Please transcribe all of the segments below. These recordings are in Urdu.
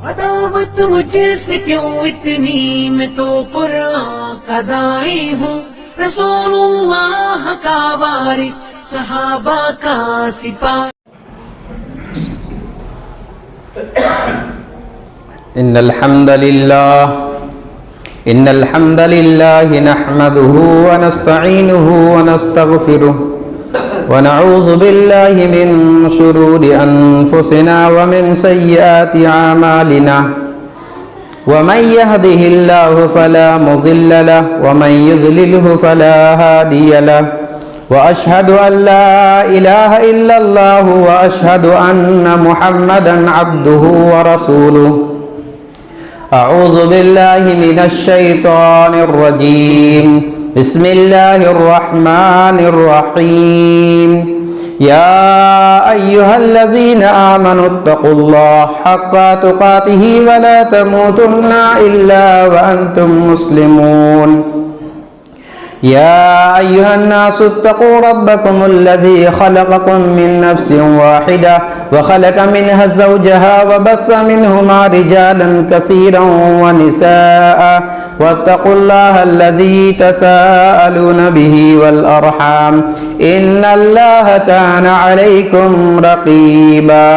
عداوت مجھ سے کیوں اتنی، میں تو قرآن کا داعی ہوں، رسول اللہ کا وارث، صحابہ کا سپاہ۔ إن الحمد لله نحمده ونستعينه ونستغفره ونعوذ بالله من شرور أنفسنا ومن سيئات أعمالنا ومن يهده الله فلا مضل له ومن يضلله فلا هادي له وأشهد أن لا إله إلا الله وأشهد أن محمدا عبده ورسوله أعوذ بالله من الشيطان الرجيم بسم الله الرحمن الرحيم يا أيها الذين آمنوا اتقوا الله حق تقاته ولا تموتن إلا وأنتم مسلمون يا أيها الناس اتقوا ربكم الذي خلقكم من نفس واحدة وخلق منها زوجها وبث منهما رجالا كثيرا ونساء واتقوا الله الذي تساءلون به والأرحام إن الله كان عليكم رقيبا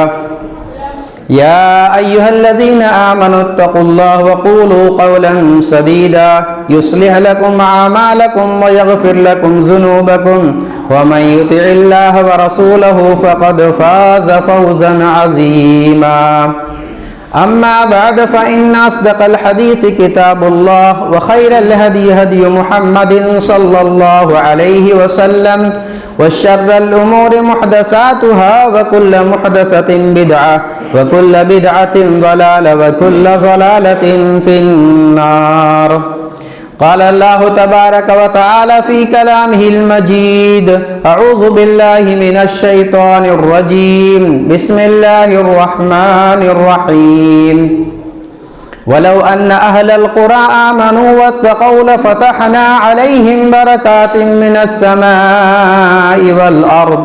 يا أيها الذين آمنوا اتقوا الله وقولوا قولا سديدا يصلح لكم أعمالكم ويغفر لكم ذنوبكم ومن يطع الله ورسوله فقد فاز فوزا عظيما أما بعد فإن أصدق الحديث كتاب الله وخير الهدي هدي محمد صلى الله عليه وسلم وشر الأمور محدثاتها وكل محدثة بدعة وكل بدعة ضلالة وكل ضلالة في النار قال الله تبارك وتعالى في كلامه المجيد أعوذ بالله من الشيطان الرجيم بسم الله الرحمن الرحيم ولو أن أهل القرى آمنوا واتقوا لفتحنا عليهم بركات من السماء والأرض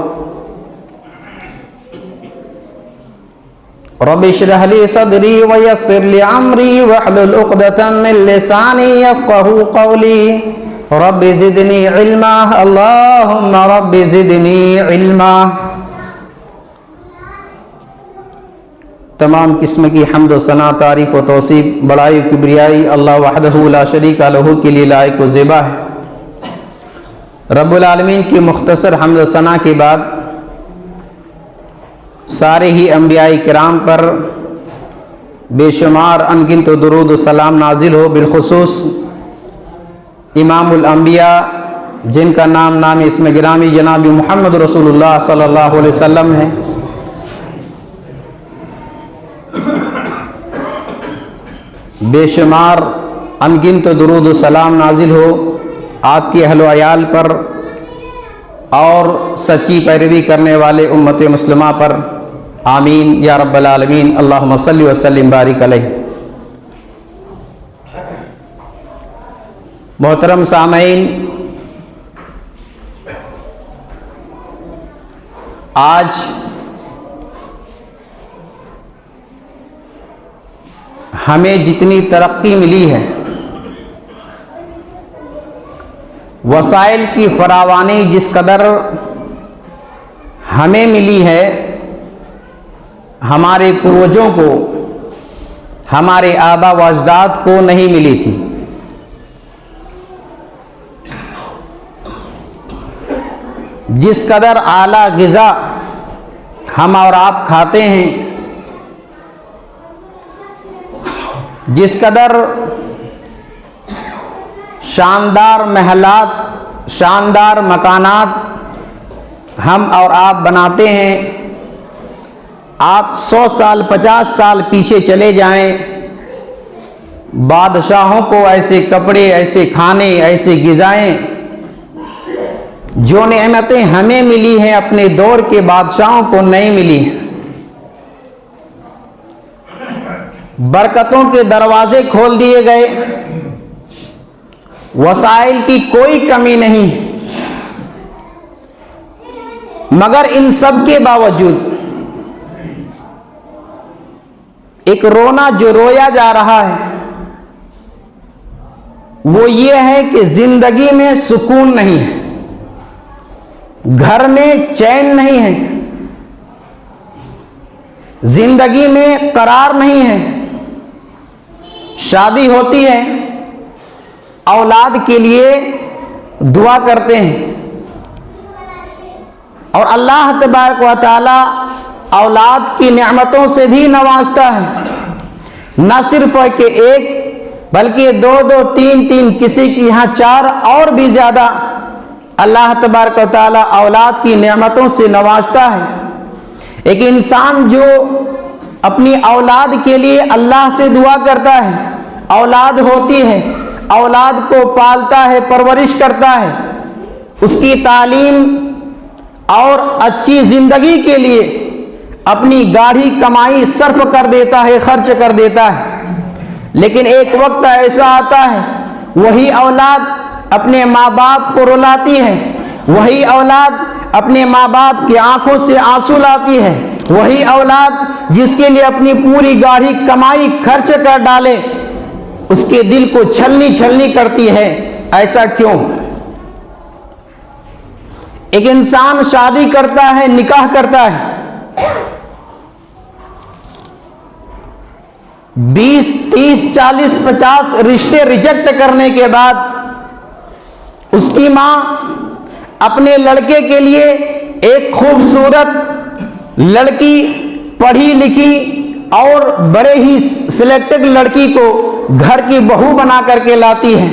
رب اشرح لي صدري ويسر لي أمري واحلل عقدة من لساني يفقهوا قولي رب زدني علما اللهم رب زدني علما۔ تمام قسم کی حمد و ثنا، تعریف و توصیف، بڑائی و کبریائی اللہ وحدہ لا شریک لہ کے لیے لائق و زیبا ہے۔ رب العالمین کی مختصر حمد و ثنا کے بعد سارے ہی انبیاء کرام پر بے شمار انگنت و درود و سلام نازل ہو، بالخصوص امام الانبیاء جن کا نام اسم گرامی جناب محمد رسول اللہ صلی اللہ علیہ وسلم ہے۔ بے شمار انگنت درود و سلام نازل ہو آپ کے اہل و عیال پر اور سچی پیروی کرنے والے امت مسلمہ پر، آمین یا رب العالمین، اللہم صلی وسلم بارک علیہ۔ محترم سامعین، آج ہمیں جتنی ترقی ملی ہے، وسائل کی فراوانی جس قدر ہمیں ملی ہے، ہمارے پروجوں کو، ہمارے آبا و اجداد کو نہیں ملی تھی۔ جس قدر اعلیٰ غذا ہم اور آپ کھاتے ہیں، جس قدر شاندار محلات، شاندار مکانات ہم اور آپ بناتے ہیں، آپ 100 سال 50 سال پیچھے چلے جائیں، بادشاہوں کو ایسے کپڑے، ایسے کھانے، ایسے غذائیں، جو نعمتیں ہمیں ملی ہیں اپنے دور کے بادشاہوں کو نہیں ملی ہیں۔ برکتوں کے دروازے کھول دیے گئے، وسائل کی کوئی کمی نہیں، مگر ان سب کے باوجود ایک رونا جو رویا جا رہا ہے وہ یہ ہے کہ زندگی میں سکون نہیں ہے، گھر میں چین نہیں ہے، زندگی میں قرار نہیں ہے۔ شادی ہوتی ہے، اولاد کے لیے دعا کرتے ہیں، اور اللہ تبارک و تعالی اولاد کی نعمتوں سے بھی نوازتا ہے، نہ صرف کہ ایک بلکہ دو دو تین تین، کسی کی یہاں 4 اور بھی زیادہ اللہ تبارک و تعالی اولاد کی نعمتوں سے نوازتا ہے۔ ایک انسان جو اپنی اولاد کے لیے اللہ سے دعا کرتا ہے، اولاد ہوتی ہے، اولاد کو پالتا ہے، پرورش کرتا ہے، اس کی تعلیم اور اچھی زندگی کے لیے اپنی گاڑھی کمائی صرف کر دیتا ہے، خرچ کر دیتا ہے، لیکن ایک وقت ایسا آتا ہے وہی اولاد اپنے ماں باپ کو رلاتی ہے، وہی اولاد اپنے ماں باپ کی آنکھوں سے آنسو لاتی ہے، وہی اولاد جس کے لیے اپنی پوری گاڑھی کمائی خرچ کر ڈالے اس کے دل کو چھلنی چھلنی کرتی ہے۔ ایسا کیوں؟ ایک انسان شادی کرتا ہے، نکاح کرتا ہے، 20 30 40 50 رشتے ریجیکٹ کرنے کے بعد اس کی ماں اپنے لڑکے کے لیے ایک خوبصورت لڑکی، پڑھی لکھی اور بڑے ہی سلیکٹڈ لڑکی کو گھر کی بہو بنا کر کے لاتی ہے۔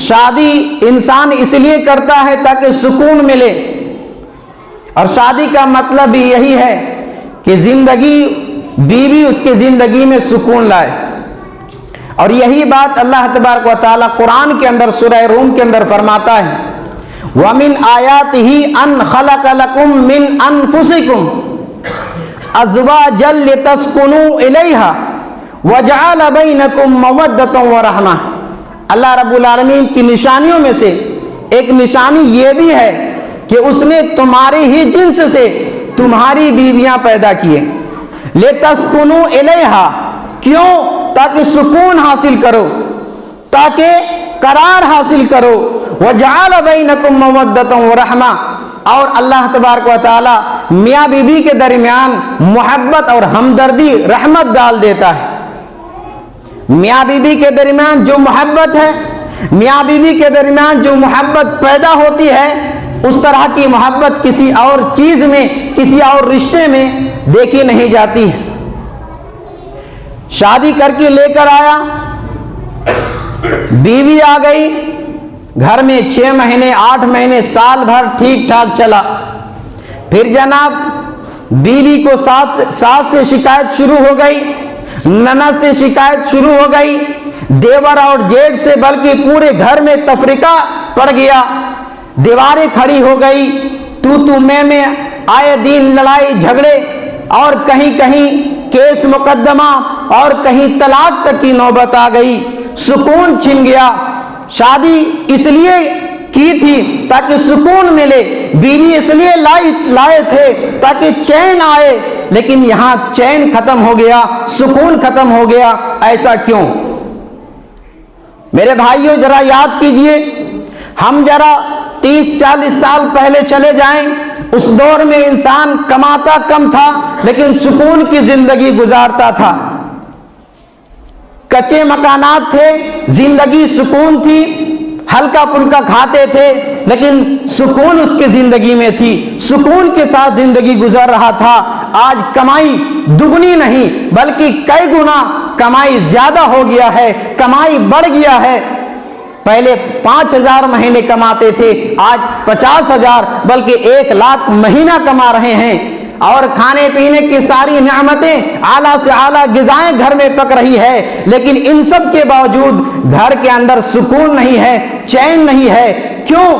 شادی انسان اس لیے کرتا ہے تاکہ سکون ملے، اور شادی کا مطلب بھی یہی ہے کہ زندگی بیوی اس کی زندگی میں سکون لائے، اور یہی بات اللہ تبارک و تعالی قرآن کے اندر سورہ روم کے اندر فرماتا ہے، وَمِنْ آيَاتِهِ أَنْ خَلَقَ لَكُم مِّنْ أَنفُسِكُمْ أَزْوَاجًا لِتَسْكُنُوا إِلَيْهَا وَجَعَلَ بَيْنَكُم مَّوَدَّةً وَرَحْمَةً۔ اللہ رب العالمین کی نشانیوں میں سے ایک نشانی یہ بھی ہے کہ اس نے تمہاری ہی جنس سے تمہاری بیویاں پیدا کیے، لِتَسْكُنُوا إِلَيْهَا، کیوں؟ تاکہ سکون حاصل کرو، تاکہ قرار حاصل کرو، وَجَعَلَ بَيْنَكُم مَّوَدَّةً وَرَحْمَةً، اور اللہ تبارک و تعالی میاں بیوی کے درمیان محبت اور ہمدردی، رحمت ڈال دیتا ہے۔ میاں بیوی کے درمیان جو محبت ہے، میاں بیوی کے درمیان جو محبت پیدا ہوتی ہے، اس طرح کی محبت کسی اور چیز میں، کسی اور رشتے میں دیکھی نہیں جاتی ہے۔ شادی کر کے لے کر آیا، بیوی آ گئی، گھر میں 6 مہینے 8 مہینے سال بھر ٹھیک ٹھاک چلا، پھر جناب بیوی کو ساس سے شکایت شروع ہو گئی، نند سے شکایت شروع ہو گئی، دیور اور جیٹھ سے، بلکہ پورے گھر میں تفرقہ پڑ گیا، دیواریں کھڑی ہو گئی، تو میں آئے دن لڑائی جھگڑے، اور کہیں کہیں کیس مقدمہ، اور کہیں طلاق تک کی نوبت آ گئی، سکون چھن گیا۔ شادی اس لیے کی تھی تاکہ سکون ملے، بیوی اس لیے لائے تھے تاکہ چین آئے، لیکن یہاں چین ختم ہو گیا، سکون ختم ہو گیا۔ ایسا کیوں؟ میرے بھائیوں ذرا یاد کیجئے، ہم ذرا 30-40 سال پہلے چلے جائیں، اس دور میں انسان کماتا کم تھا لیکن سکون کی زندگی گزارتا تھا، کچے مکانات تھے، زندگی سکون تھی، ہلکا پھلکا کھاتے تھے لیکن سکون اس کی زندگی میں تھی، سکون کے ساتھ زندگی گزر رہا تھا۔ آج کمائی دگنی نہیں بلکہ کئی گنا کمائی زیادہ ہو گیا ہے، کمائی بڑھ گیا ہے۔ پہلے 5,000 مہینے کماتے تھے، آج 50,000 بلکہ 1,00,000 مہینہ کما رہے ہیں، اور کھانے پینے کی ساری نعمتیں، اعلیٰ سے اعلیٰ غذائیں گھر میں پک رہی ہے، لیکن ان سب کے باوجود گھر کے اندر سکون نہیں ہے، چین نہیں ہے۔ کیوں؟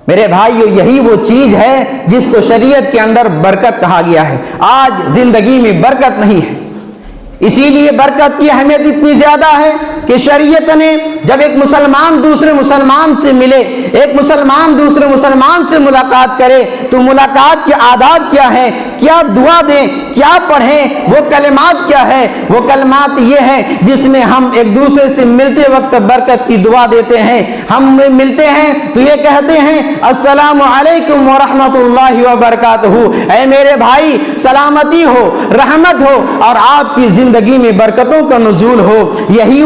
میرے بھائیو یہی وہ چیز ہے جس کو شریعت کے اندر برکت کہا گیا ہے۔ آج زندگی میں برکت نہیں ہے، اسی لیے برکت کی اہمیت اتنی زیادہ ہے کہ شریعت نے جب ایک مسلمان دوسرے مسلمان سے ملے، ایک مسلمان دوسرے مسلمان سے ملاقات کرے، تو ملاقات کے آداب کیا ہیں؟ کیا دعا دیں, کیا پڑھیں, وہ کلمات کیا ہے؟ وہ کلمات یہ ہیں جس میں ہم ایک دوسرے سے ملتے وقت برکت کی دعا دیتے ہیں. ہم ملتے ہیں تو یہ کہتے ہیں السلام علیکم ورحمۃ اللہ وبرکاتہ, اے میرے بھائی سلامتی ہو, رحمت ہو اور آپ کی زندگی میں برکتوں کا نزول ہو. یہی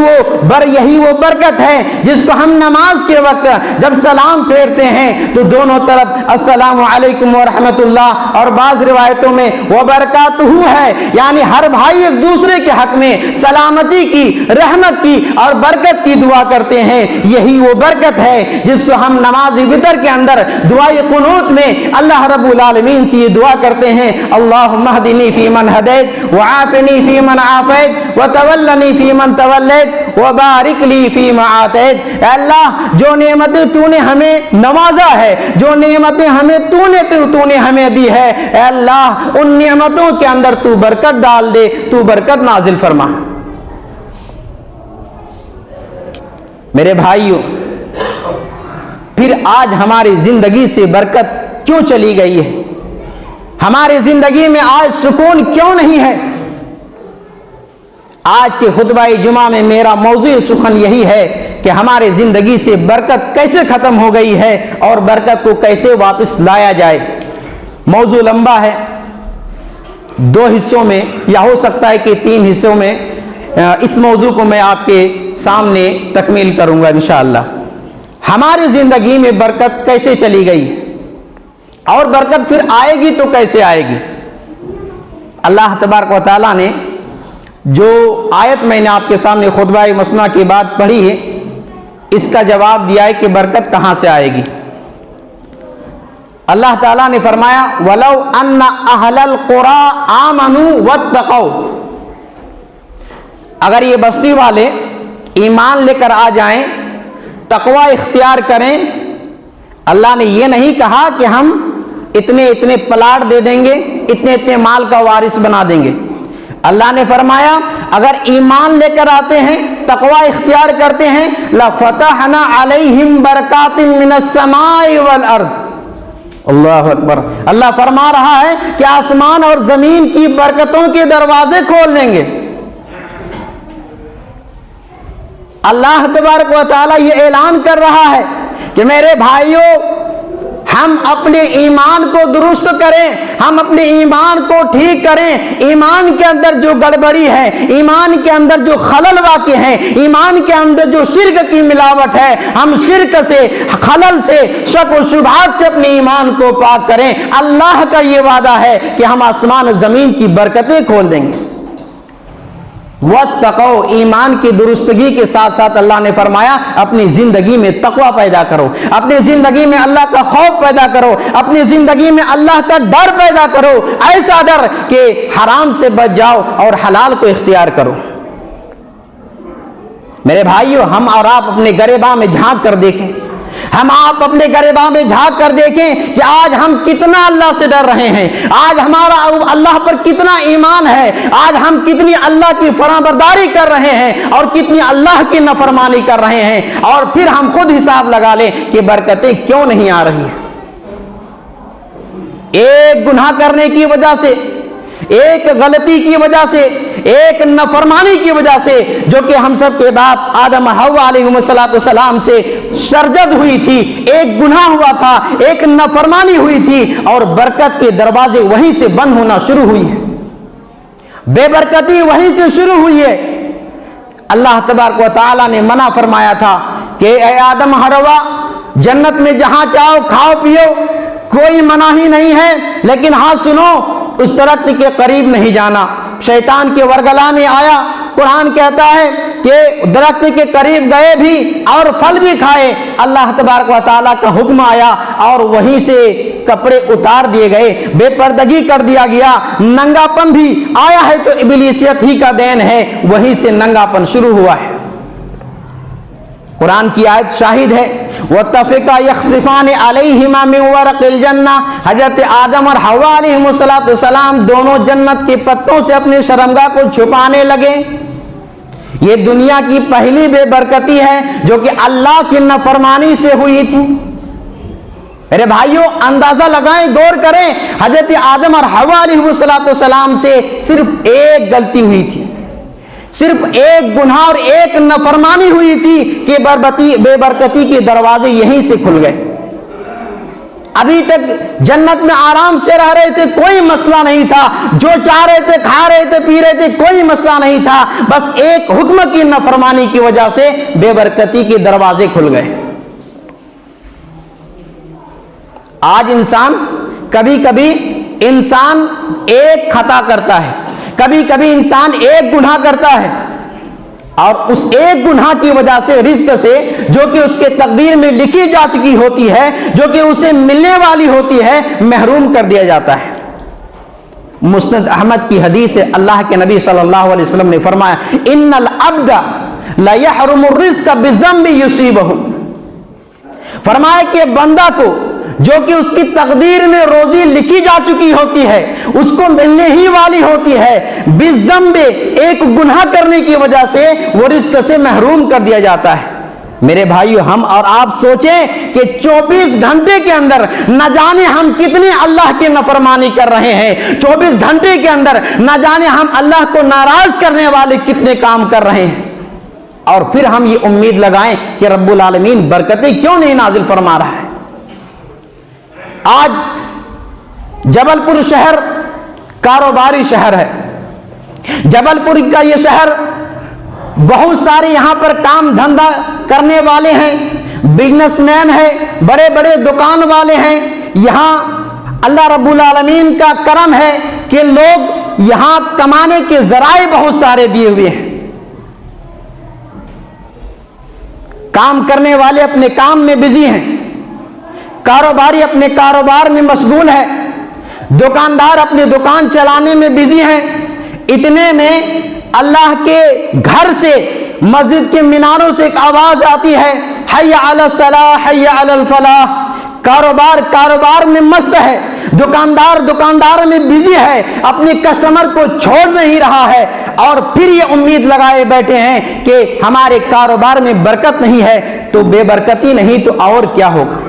وہ برکت ہے جس کو ہم نماز کے وقت جب سلام پھیرتے ہیں تو دونوں طرف السلام علیکم ورحمۃ اللہ اور بعض روایتوں میں وبرکاتہ ہے, یعنی ہر بھائی ایک دوسرے کے حق میں سلامتی کی, رحمت کی اور برکت کی دعا کرتے ہیں. یہی وہ برکت ہے جس کو ہم نماز وتر کے اندر دعائے قنوت میں اللہ رب العالمین سے یہ دعا کرتے ہیں اللہم اہدنی فیمن ہدیت وعافنی فیمن عافیت وتولنی فیمن تولیت وبارک لی فیما آتیت. اے اللہ جو نعمتیں تو نے ہمیں نوازا ہے, جو نعمتیں تو نے ہمیں دی ہے, اے اللہ ان نعمتوں کے اندر تو برکت ڈال دے, تو برکت نازل فرما. میرے بھائیوں, پھر آج ہماری زندگی سے برکت کیوں چلی گئی ہے؟ ہماری زندگی میں آج سکون کیوں نہیں ہے؟ آج کے خطبہ جمعہ میں میرا موضوع سخن یہی ہے کہ ہماری زندگی سے برکت کیسے ختم ہو گئی ہے اور برکت کو کیسے واپس لایا جائے. موضوع لمبا ہے, 2 حصوں میں یا ہو سکتا ہے کہ 3 حصوں میں اس موضوع کو میں آپ کے سامنے تکمیل کروں گا انشاءاللہ. ہماری زندگی میں برکت کیسے چلی گئی اور برکت پھر آئے گی تو کیسے آئے گی؟ اللہ تبارک و تعالیٰ نے جو آیت میں نے آپ کے سامنے خطبہ مسنہ کے بعد پڑھی ہے, اس کا جواب دیا ہے کہ برکت کہاں سے آئے گی. اللہ تعالیٰ نے فرمایا وَلَوْ أَنَّ أَهْلَ الْقُرَىٰ آمَنُوا وَاتَّقَوْا, اگر یہ بستی والے ایمان لے کر آ جائیں, تقوی اختیار کریں. اللہ نے یہ نہیں کہا کہ ہم اتنے پلاٹ دے دیں گے, اتنے مال کا وارث بنا دیں گے. اللہ نے فرمایا اگر ایمان لے کر آتے ہیں, تقوی اختیار کرتے ہیں, لَفَتَحْنَا عَلَيْهِمْ بَرَكَاتٍ مِّنَ السَّمَاءِ وَالْأَرْضِ. اللہ اکبر. اللہ فرما رہا ہے کہ آسمان اور زمین کی برکتوں کے دروازے کھول دیں گے. اللہ تبارک و تعالیٰ یہ اعلان کر رہا ہے کہ میرے بھائیوں, ہم اپنے ایمان کو درست کریں, ہم اپنے ایمان کو ٹھیک کریں. ایمان کے اندر جو گڑبڑی ہے, ایمان کے اندر جو خلل واقع ہے, ایمان کے اندر جو شرک کی ملاوٹ ہے, ہم شرک سے, خلل سے, شک و شبہات سے اپنے ایمان کو پاک کریں. اللہ کا یہ وعدہ ہے کہ ہم آسمان زمین کی برکتیں کھول دیں گے. وَاتَّقَوْا, ایمان کی درستگی کے ساتھ ساتھ اللہ نے فرمایا اپنی زندگی میں تقوی پیدا کرو, اپنی زندگی میں اللہ کا خوف پیدا کرو, اپنی زندگی میں اللہ کا ڈر پیدا کرو, ایسا ڈر کہ حرام سے بچ جاؤ اور حلال کو اختیار کرو. میرے بھائیو, ہم اور آپ اپنے گریباں میں جھانک کر دیکھیں, ہم آپ اپنے گریباں میں جھانک کر دیکھیں کہ آج ہم کتنا اللہ سے ڈر رہے ہیں, آج ہمارا اللہ پر کتنا ایمان ہے, آج ہم کتنی اللہ کی فرمانبرداری کر رہے ہیں اور کتنی اللہ کی نافرمانی کر رہے ہیں. اور پھر ہم خود حساب لگا لیں کہ برکتیں کیوں نہیں آ رہی ہیں. ایک گناہ کرنے کی وجہ سے, ایک غلطی کی وجہ سے, ایک نافرمانی کی وجہ سے, جو کہ ہم سب کے باپ آدم اور حوا علیہم السلام سے سرزد ہوئی تھی, ایک گناہ ہوا تھا, ایک نافرمانی ہوئی تھی اور برکت کے دروازے وہیں سے بند ہونا شروع ہوئی ہے, بے برکتی وہیں سے شروع ہوئی ہے. اللہ تبارک و تعالیٰ نے منع فرمایا تھا کہ اے آدم اور حوا, جنت میں جہاں چاہو کھاؤ پیو, کوئی منع ہی نہیں ہے, لیکن ہاں سنو, اس درخت کے قریب نہیں جانا. شیطان کے ورگلا میں آیا, قرآن کہتا ہے کہ درخت کے قریب گئے بھی اور پھل بھی کھائے. اللہ تبارک و تعالیٰ کا حکم آیا اور وہیں سے کپڑے اتار دیے گئے, بے پردگی کر دیا گیا, ننگا پن بھی آیا ہے تو ابلیسیت ہی کا دین ہے, وہیں سے ننگا پن شروع ہوا ہے. قرآن کی آیت شاہد ہے وَاتَّفِقَا يَخْصِفَانِ عَلَيْهِمَا مِنْ وَرَقِ الْجَنَّةِ. حضرت آدم اور حوا علیہم السلام دونوں جنت کے پتوں سے اپنے شرمگاہ کو چھپانے لگے. یہ دنیا کی پہلی بے برکتی ہے جو کہ اللہ کی نافرمانی سے ہوئی تھی. میرے بھائیوں اندازہ لگائیں، غور کریں، حضرت آدم اور حوا علیہم سے صرف ایک غلطی ہوئی تھی، صرف ایک گناہ اور ایک نافرمانی ہوئی تھی کہ بے برکتی کے دروازے یہیں سے کھل گئے۔ ابھی تک جنت میں آرام سے رہ رہے تھے، کوئی مسئلہ نہیں تھا، جو چاہ رہے تھے کھا رہے تھے پی رہے تھے، کوئی مسئلہ نہیں تھا، بس ایک حکم کی نافرمانی کی وجہ سے بے برکتی کے دروازے کھل گئے۔ آج کبھی کبھی انسان ایک خطا کرتا ہے، کبھی کبھی انسان ایک گناہ کرتا ہے، اور اس ایک گناہ کی وجہ سے رزق سے جو کہ اس کے تقدیر میں لکھی جا چکی ہوتی ہے، جو کہ اسے ملنے والی ہوتی ہے، محروم کر دیا جاتا ہے۔ مسند احمد کی حدیث ہے، اللہ کے نبی صلی اللہ علیہ وسلم نے فرمایا ان العبد لا يحرم الرزق بالذنب يصيبه، فرمایا کہ بندہ کو جو کہ اس کی تقدیر میں روزی لکھی جا چکی ہوتی ہے، اس کو ملنے ہی والی ہوتی ہے، بالذنب ایک گناہ کرنے کی وجہ سے وہ رزق سے محروم کر دیا جاتا ہے۔ میرے بھائیو ہم اور آپ سوچیں کہ 24 گھنٹے کے اندر نہ جانے ہم کتنے اللہ کی نافرمانی کر رہے ہیں، 24 گھنٹے کے اندر نہ جانے ہم اللہ کو ناراض کرنے والے کتنے کام کر رہے ہیں، اور پھر ہم یہ امید لگائیں کہ رب العالمین برکتیں کیوں نہیں نازل فرما رہا ہے۔ آج جبل پور شہر کاروباری شہر ہے، جبل پور کا یہ شہر بہت سارے یہاں پر کام دھندا کرنے والے ہیں، بزنس مین ہیں، بڑے بڑے دکان والے ہیں، یہاں اللہ رب العالمین کا کرم ہے کہ لوگ یہاں کمانے کے ذرائع بہت سارے دیے ہوئے ہیں، کام کرنے والے اپنے کام میں بزی ہیں، کاروباری اپنے کاروبار میں مشغول ہے، دکاندار اپنے دکان چلانے میں بزی ہیں۔ اتنے میں اللہ کے گھر سے، مسجد کے میناروں سے ایک آواز آتی ہے، حی علی الصلاح حی علی الفلاح۔ کاروبار میں مست ہے، دکاندار میں بزی ہے، اپنے کسٹمر کو چھوڑ نہیں رہا ہے، اور پھر یہ امید لگائے بیٹھے ہیں کہ ہمارے کاروبار میں برکت نہیں ہے، تو بے برکتی نہیں تو اور کیا ہوگا۔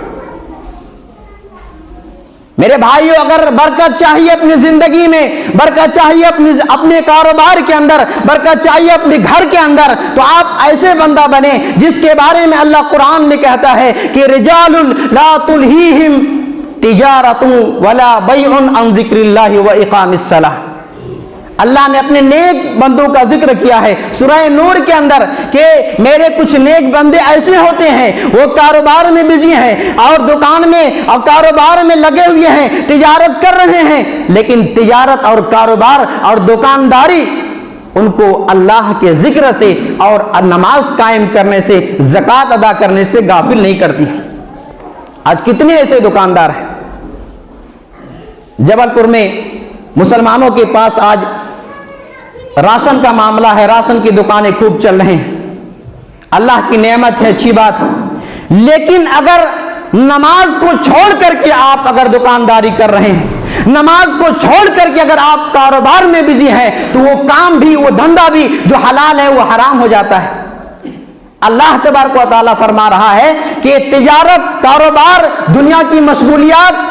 میرے بھائیو اگر برکت چاہیے اپنی زندگی میں، برکت چاہیے اپنے کاروبار کے اندر، برکت چاہیے اپنے گھر کے اندر، تو آپ ایسے بندہ بنے جس کے بارے میں اللہ قرآن میں کہتا ہے کہ رجال لا تلہیہم تجارت ولا بیع عن ذکر اللہ و اقام الصلاۃ۔ اللہ نے اپنے نیک بندوں کا ذکر کیا ہے سورہ نور کے اندر کہ میرے کچھ نیک بندے ایسے ہوتے ہیں، وہ کاروبار میں بزی ہیں اور دکان میں اور کاروبار میں لگے ہوئے ہیں، تجارت کر رہے ہیں، لیکن تجارت اور کاروبار اور دکانداری ان کو اللہ کے ذکر سے اور نماز قائم کرنے سے، زکوٰۃ ادا کرنے سے غافل نہیں کرتی۔ آج کتنے ایسے دکاندار ہیں۔ جبل پور میں مسلمانوں کے پاس آج راشن کا معاملہ ہے، راشن کی دکانیں خوب چل رہے ہیں، اللہ کی نعمت ہے، اچھی بات ہے، لیکن اگر نماز کو چھوڑ کر کے آپ اگر دکانداری کر رہے ہیں، نماز کو چھوڑ کر کے اگر آپ کاروبار میں بزی ہیں، تو وہ کام بھی، وہ دھندا بھی جو حلال ہے وہ حرام ہو جاتا ہے۔ اللہ تبارک و تعالیٰ فرما رہا ہے کہ تجارت، کاروبار، دنیا کی مشغولیات،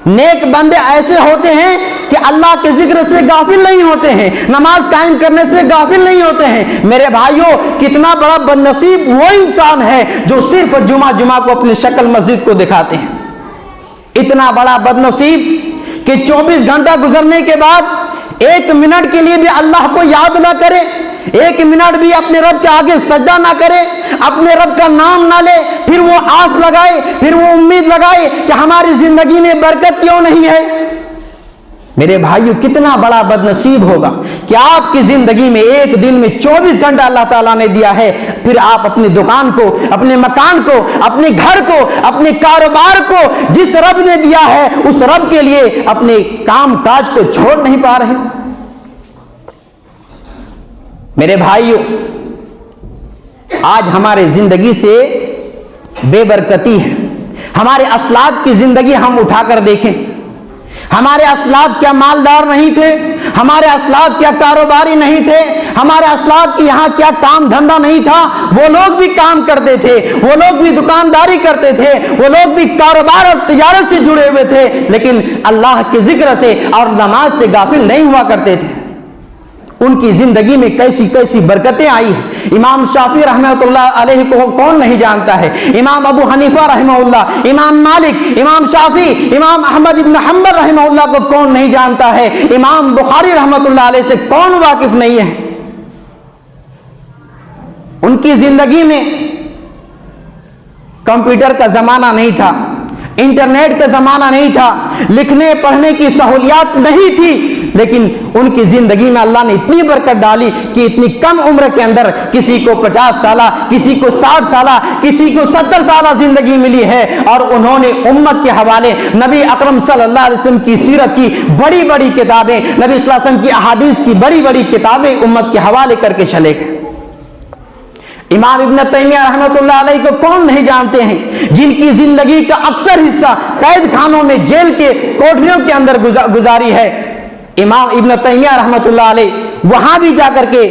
نیک بندے ایسے ہوتے ہیں کہ اللہ کے ذکر سے غافل نہیں ہوتے ہیں، نماز قائم کرنے سے غافل نہیں ہوتے ہیں۔ میرے بھائیوں کتنا بڑا بد نصیب وہ انسان ہے جو صرف جمعہ کو اپنی شکل مسجد کو دکھاتے ہیں۔ اتنا بڑا بد نصیب کہ 24 گھنٹہ گزرنے کے بعد 1 منٹ کے لیے بھی اللہ کو یاد نہ کرے، 1 منٹ بھی اپنے رب کے آگے سجدہ نہ کرے، اپنے رب کا نام نہ لے، پھر وہ آس لگائے، پھر وہ امید لگائے کہ ہماری زندگی میں برکت کیوں نہیں ہے۔ میرے بھائیو کتنا بڑا بد نصیب ہوگا کہ آپ کی زندگی میں ایک دن میں 24 گھنٹہ اللہ تعالیٰ نے دیا ہے، پھر آپ اپنی دکان کو، اپنے مکان کو، اپنے گھر کو، اپنے کاروبار کو جس رب نے دیا ہے اس رب کے لیے اپنے کام کاج کو چھوڑ نہیں پا رہے۔ میرے بھائیو آج ہمارے زندگی سے بے برکتی ہے۔ ہمارے اسلاف کی زندگی ہم اٹھا کر دیکھیں، ہمارے اسلاف کیا مالدار نہیں تھے؟ ہمارے اسلاف کیا کاروباری نہیں تھے؟ ہمارے اسلاف کی یہاں کیا کام دھندا نہیں تھا؟ وہ لوگ بھی کام کرتے تھے، وہ لوگ بھی دکانداری کرتے تھے، وہ لوگ بھی کاروبار اور تجارت سے جڑے ہوئے تھے، لیکن اللہ کے ذکر سے اور نماز سے غافل نہیں ہوا کرتے تھے۔ ان کی زندگی میں کیسی کیسی برکتیں آئی ہیں۔ امام شافعی رحمۃ اللہ علیہ کو کون نہیں جانتا ہے؟ امام ابو حنیفہ رحمہ اللہ، امام مالک، امام شافعی، امام احمد بن حنبل رحمہ اللہ کو کون نہیں جانتا ہے؟ امام بخاری رحمۃ اللہ علیہ سے کون واقف نہیں ہے؟ ان کی زندگی میں کمپیوٹر کا زمانہ نہیں تھا، انٹرنیٹ کا زمانہ نہیں تھا، لکھنے پڑھنے کی سہولیات نہیں تھی، لیکن ان کی زندگی میں اللہ نے اتنی برکت ڈالی کہ اتنی کم عمر کے اندر کسی کو 50 سالہ، کسی کو 60 سالہ، کسی کو 70 سالہ زندگی ملی ہے، اور انہوں نے امت کے حوالے نبی اکرم صلی اللہ علیہ وسلم کی سیرت کی بڑی بڑی کتابیں، نبی صلی اللہ علیہ وسلم کی احادیث کی بڑی بڑی کتابیں امت کے حوالے کر کے چلے گئے۔ امام ابن تیمیہ رحمۃ اللہ علیہ کو کون نہیں جانتے ہیں، جن کی زندگی کا اکثر حصہ قید خانوں میں، جیل کے کوٹریوں کے اندر گزاری ہے۔ امام ابن تیمیہ رحمۃ اللہ علیہ وہاں بھی جا کر کے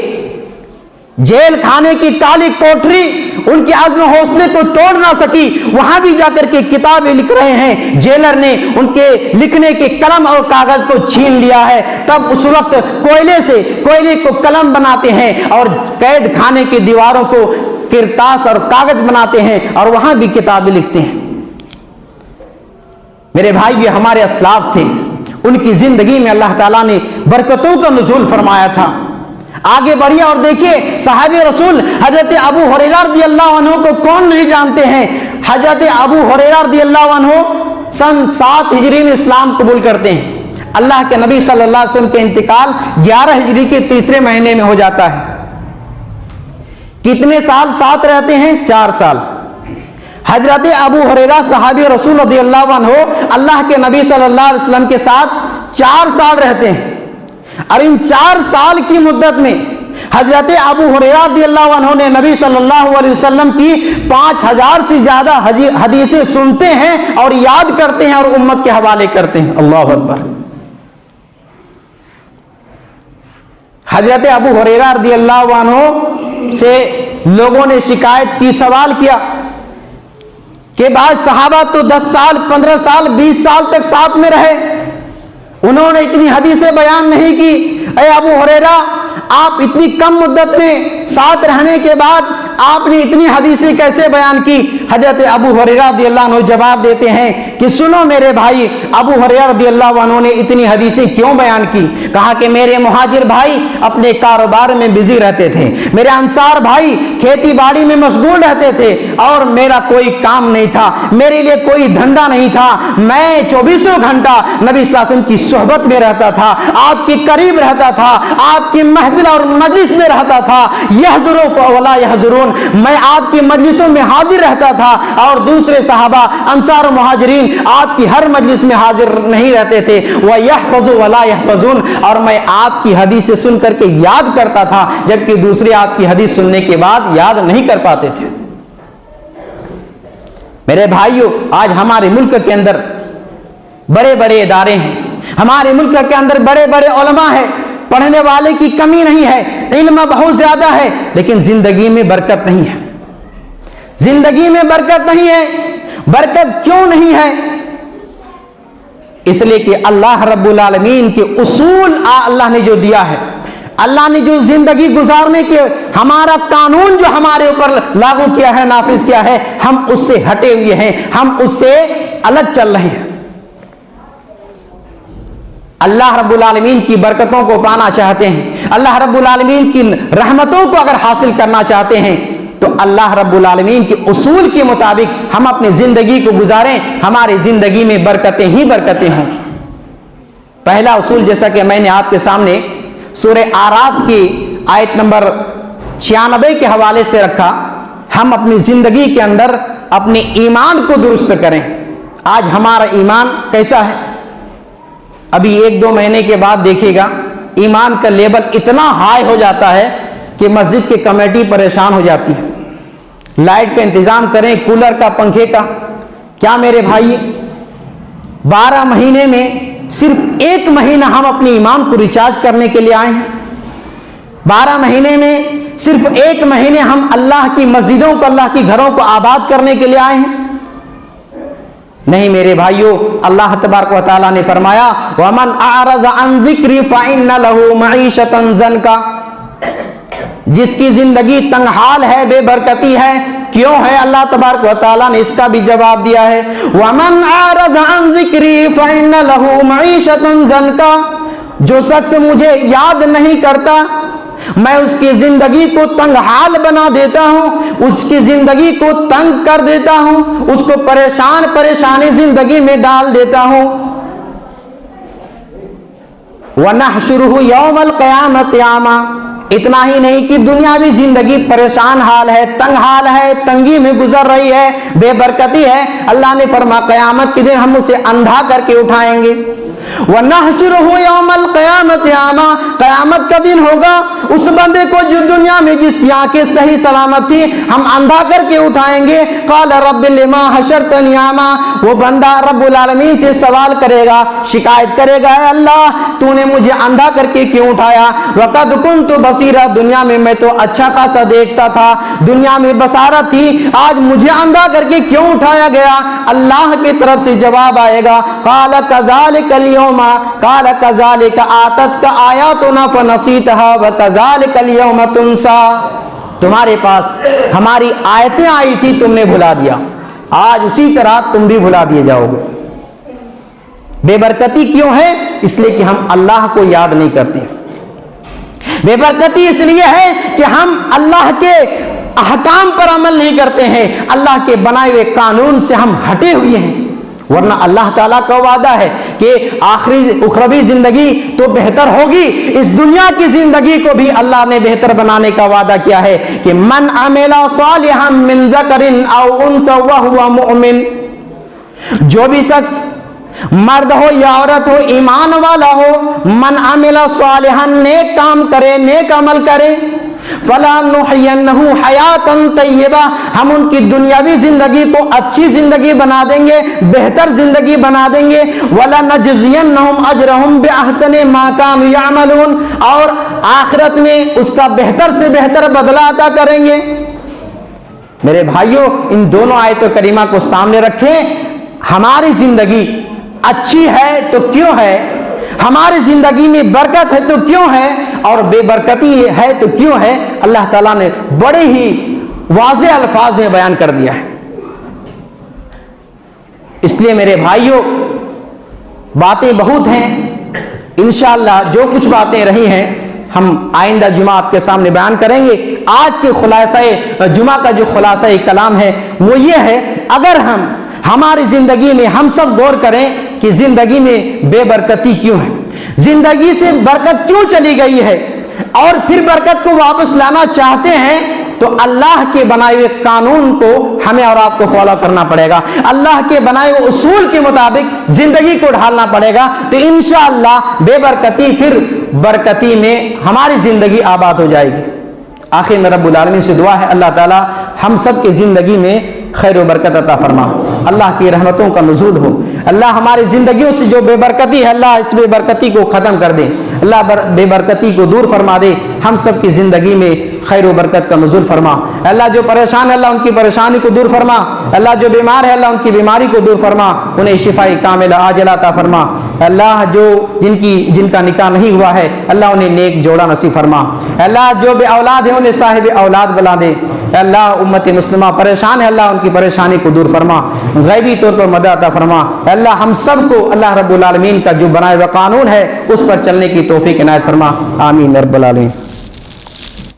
جیل خانے کی کالی کوٹری ان کے عزم و حوصلے کو توڑ نہ سکی، وہاں بھی جا کر کے کتابیں لکھ رہے ہیں۔ جیلر نے ان کے لکھنے کے قلم اور کاغذ کو چھین لیا ہے، تب اس وقت کوئلے کو قلم بناتے ہیں اور قید خانے کی دیواروں کو کرتاس اور کاغذ بناتے ہیں اور وہاں بھی کتابیں لکھتے ہیں۔ میرے بھائی، یہ ہمارے اسلاف تھے، ان کی زندگی میں اللہ تعالیٰ نے برکتوں کا نزول فرمایا تھا۔ آگے بڑھیے اور دیکھیے صحابی رسول حضرت ابو ہریرہ رضی اللہ عنہ کو کون نہیں جانتے ہیں؟ حضرت ابو ہریرہ رضی اللہ عنہ سن 7 ہجری میں اسلام قبول کرتے ہیں۔ اللہ کے نبی صلی اللہ علیہ وسلم کے انتقال 11 ہجری کے تیسرے مہینے میں ہو جاتا ہے۔ کتنے سال ساتھ رہتے ہیں؟ 4 سال۔ حضرت ابو ہریرہ صحابی رسول رضی اللہ عنہ اللہ کے نبی صلی اللہ علیہ وسلم کے ساتھ 4 سال رہتے ہیں، اور ان 4 سال کی مدت میں حضرت ابو ہریرہ رضی اللہ عنہ نے نبی صلی اللہ علیہ وسلم کی 5000 سے زیادہ حدیثیں سنتے ہیں اور یاد کرتے ہیں اور امت کے حوالے کرتے ہیں۔ اللہ اکبر۔ حضرت ابو ہریرہ رضی اللہ عنہ سے لوگوں نے شکایت کی، سوال کیا کہ بعض صحابہ تو 10 سال، 15 سال، 20 سال تک ساتھ میں رہے، انہوں نے اتنی حدیثیں بیان نہیں کی۔ اے ابو ہریرہ، آپ اتنی کم مدت میں ساتھ رہنے کے بعد آپ نے اتنی حدیثیں کیسے بیان کی؟ حضرت ابو ہریرہ رضی اللہ عنہ جواب دیتے ہیں کہ سنو میرے بھائی، ابو ہریرہ رضی اللہ عنہ نے اتنی حدیثیں کیوں بیان کی؟ کہا کہ میرے مہاجر بھائی اپنے کاروبار میں بزی رہتے تھے، میرے انصار بھائی کھیتی باڑی میں مشغول رہتے تھے، اور میرا کوئی کام نہیں تھا، میرے لیے کوئی دھندا نہیں تھا، میں 24 گھنٹہ نبی صلی اللہ علیہ وسلم کی صحبت میں رہتا تھا، آپ کے قریب رہتا تھا، آپ کی محفل اور مجلس میں رہتا تھا، یحضروا ولا یحضرون، میں آپ کی مجلسوں میں حاضر رہتا تھا، اور دوسرے صحابہ انصار و مہاجرین آپ کی ہر مجلس میں حاضر نہیں رہتے تھے، وَيَحْفَظُوا وَلَا يَحْفَظُونَ، اور میں آپ کی حدیثیں سن کر کے یاد کرتا تھا، جبکہ دوسرے آپ کی حدیث سننے کے بعد یاد نہیں کر پاتے تھے۔ میرے بھائیوں، آج ہمارے ملک کے اندر بڑے بڑے ادارے ہیں، ہمارے ملک کے اندر بڑے بڑے علماء ہیں، پڑھنے والے کی کمی نہیں ہے، علم بہت زیادہ ہے، لیکن زندگی میں برکت نہیں ہے۔ زندگی میں برکت نہیں ہے۔ برکت کیوں نہیں ہے؟ اس لیے کہ اللہ رب العالمین کے اصول اللہ نے جو دیا ہے، اللہ نے جو زندگی گزارنے کے ہمارا قانون جو ہمارے اوپر لاگو کیا ہے، نافذ کیا ہے، ہم اس سے ہٹے ہوئے ہیں، ہم اس سے الگ چل رہے ہیں۔ اللہ رب العالمین کی برکتوں کو پانا چاہتے ہیں، اللہ رب العالمین کی رحمتوں کو اگر حاصل کرنا چاہتے ہیں، تو اللہ رب العالمین کے اصول کے مطابق ہم اپنی زندگی کو گزاریں، ہماری زندگی میں برکتیں ہی برکتیں ہوں گی۔ پہلا اصول، جیسا کہ میں نے آپ کے سامنے سورہ اعراف کی آیت نمبر 96 کے حوالے سے رکھا، ہم اپنی زندگی کے اندر اپنے ایمان کو درست کریں۔ آج ہمارا ایمان کیسا ہے؟ ابھی 1-2 مہینے کے بعد دیکھیے گا، ایمان کا لیول اتنا ہائی ہو جاتا ہے کہ مسجد کی کمیٹی پریشان ہو جاتی ہے۔ لائٹ کا انتظام کریں، کولر کا، پنکھے کا۔ کیا میرے بھائی، 12 مہینے میں صرف 1 مہینہ ہم اپنے ایمان کو ریچارج کرنے کے لیے آئے ہیں؟ 12 مہینے میں صرف 1 مہینے ہم اللہ کی مسجدوں کو، اللہ کی گھروں کو آباد کرنے کے لیے آئے ہیں؟ نہیں میرے بھائیوں، اللہ تبارک و تعالیٰ نے فرمایا وَمَنْ أَعْرَضَ عَنْ ذِكْرِي فَإِنَّ لَهُ مَعِيشَةً ضَنْكَ، جس کی زندگی تنگ حال ہے، بے برکتی ہے، کیوں ہے؟ اللہ تبارک و تعالیٰ نے اس کا بھی جواب دیا ہے وَمَنْ أَعْرَضَ عَنْ ذِكْرِي فَإِنَّ لَهُ مَعِيشَةً ضَنْكَ، جو شخص مجھے یاد نہیں کرتا میں اس کی زندگی کو تنگ حال بنا دیتا ہوں، اس کی زندگی کو تنگ کر دیتا ہوں، اس کو پریشانی زندگی میں ڈال دیتا ہوں۔ وَنَحْشُرُهُ يَوْمَ الْقِيَامَةِ أَعْمَى، اتنا ہی نہیں کہ دنیاوی زندگی پریشان حال ہے، تنگ حال ہے، تنگی میں گزر رہی ہے، بے برکتی ہے، اللہ نے فرمایا قیامت کے دن ہم اسے اندھا کر کے اٹھائیں گے۔ وَنَحْشُرُهُ يَوْمَ الْقِيَامَةِ أَعْمَى، قیامت کا دن ہوگا اس بندے کو جو دنیا میں جس کی آنکھیں صحیح سلامت تھی ہم اندھا کر کے اٹھائیں گے۔ قَالَ رَبِّ لِمَا حَشَرْتَنِي أَعْمَى، وہ بندہ رب العالمین سے سوال کرے گا، شکایت کرے گا، اے اللہ تو نے مجھے اندھا کر کے کیوں اٹھایا؟ وَقَدْ كُنْتُ بَصِيرًا، دنیا میں میں تو اچھا خاصا دیکھتا تھا، دنیا میں بصارت تھی، آج مجھے اندھا کر کے کیوں اٹھایا گیا؟ اللہ کی طرف سے جواب آئے گا قَالَ كَذَلِكَ الْيَوْمَ قَالَ كَذَلِكَ آتَتْكَ آيَاتُنَا فَنَسِيتَهَا وَكَذَلِكَ الْيَوْمَ تُنْسَى، تمہارے پاس ہماری آیتیں آئی تھی تم نے بھلا دیا، آج اسی طرح تم بھی بھلا دیے جاؤ گے۔ بے برکتی کیوں ہے؟ اس لیے کہ ہم اللہ کو یاد نہیں کرتے۔ بے برکتی اس لیے ہے کہ ہم اللہ کے احکام پر عمل نہیں کرتے ہیں، اللہ کے بنائے ہوئے قانون سے ہم ہٹے ہوئے ہیں، ورنہ اللہ تعالیٰ کا وعدہ ہے کہ آخری اخروی زندگی تو بہتر ہوگی، اس دنیا کی زندگی کو بھی اللہ نے بہتر بنانے کا وعدہ کیا ہے کہ من عمل صالحا من ذکر او انثى وهو مؤمن، جو بھی شخص مرد ہو یا عورت ہو ایمان والا ہو، من عمل صالحا نیک کام کرے، نیک عمل کرے، فَلَنُحْيِيَنَّهُ حَيَاةً طَيِّبَةً، ہم ان کی دنیاوی زندگی کو اچھی زندگی بنا دیں گے، بہتر زندگی بنا دیں گے، وَلَنَجْزِيَنَّهُمْ أَجْرَهُمْ بِأَحْسَنِ مَا كَانُوا يَعْمَلُونَ، اور آخرت میں اس کا بہتر سے بہتر بدلہ عطا کریں گے۔ میرے بھائیوں، ان دونوں آیتوں کریمہ کو سامنے رکھیں، ہماری زندگی اچھی ہے تو کیوں ہے، ہماری زندگی میں برکت ہے تو کیوں ہے، اور بے برکتی ہے تو کیوں ہے، اللہ تعالیٰ نے بڑے ہی واضح الفاظ میں بیان کر دیا ہے۔ اس لیے میرے بھائیوں، باتیں بہت ہیں، انشاءاللہ جو کچھ باتیں رہی ہیں ہم آئندہ جمعہ آپ کے سامنے بیان کریں گے۔ آج کے خلاصہ جمعہ کا جو خلاصہ کلام ہے وہ یہ ہے، اگر ہماری زندگی میں ہم سب غور کریں کہ زندگی میں بے برکتی کیوں ہے، زندگی سے برکت کیوں چلی گئی ہے، اور پھر برکت کو واپس لانا چاہتے ہیں، تو اللہ کے بنائے ہوئے قانون کو ہمیں اور آپ کو فالو کرنا پڑے گا، اللہ کے بنائے ہوئے اصول کے مطابق زندگی کو ڈھالنا پڑے گا، تو انشاءاللہ بے برکتی پھر برکتی میں ہماری زندگی آباد ہو جائے گی۔ آخر میں رب العالمین سے دعا ہے اللہ تعالی ہم سب کی زندگی میں خیر و برکت عطا فرما، اللہ کی رحمتوں کا نزول ہو، اللہ ہماری زندگیوں سے جو بے برکتی ہے اللہ اس بے برکتی کو ختم کر دے، اللہ بے برکتی کو دور فرما دے، ہم سب کی زندگی میں خیر و برکت کا نزول فرما، اللہ جو پریشان ہے اللہ ان کی پریشانی کو دور فرما، اللہ جو بیمار ہے اللہ ان کی بیماری کو دور فرما، انہیں شفاء کاملہ عاجلہ عطا فرما، اللہ جن کا نکاح نہیں ہوا ہے اللہ انہیں نیک جوڑا نصیب فرما، اللہ جو بے اولاد ہے انہیں صاحب اولاد بنا دے، اللہ امت مسلمہ پریشان ہے اللہ ان کی پریشانی کو دور فرما، غیبی طور پر مدد عطا فرما، اللہ ہم سب کو اللہ رب العالمین کا جو بنائے ہوئے قانون ہے اس پر چلنے کی توفیق عنایت فرما، آمین رب العالمین۔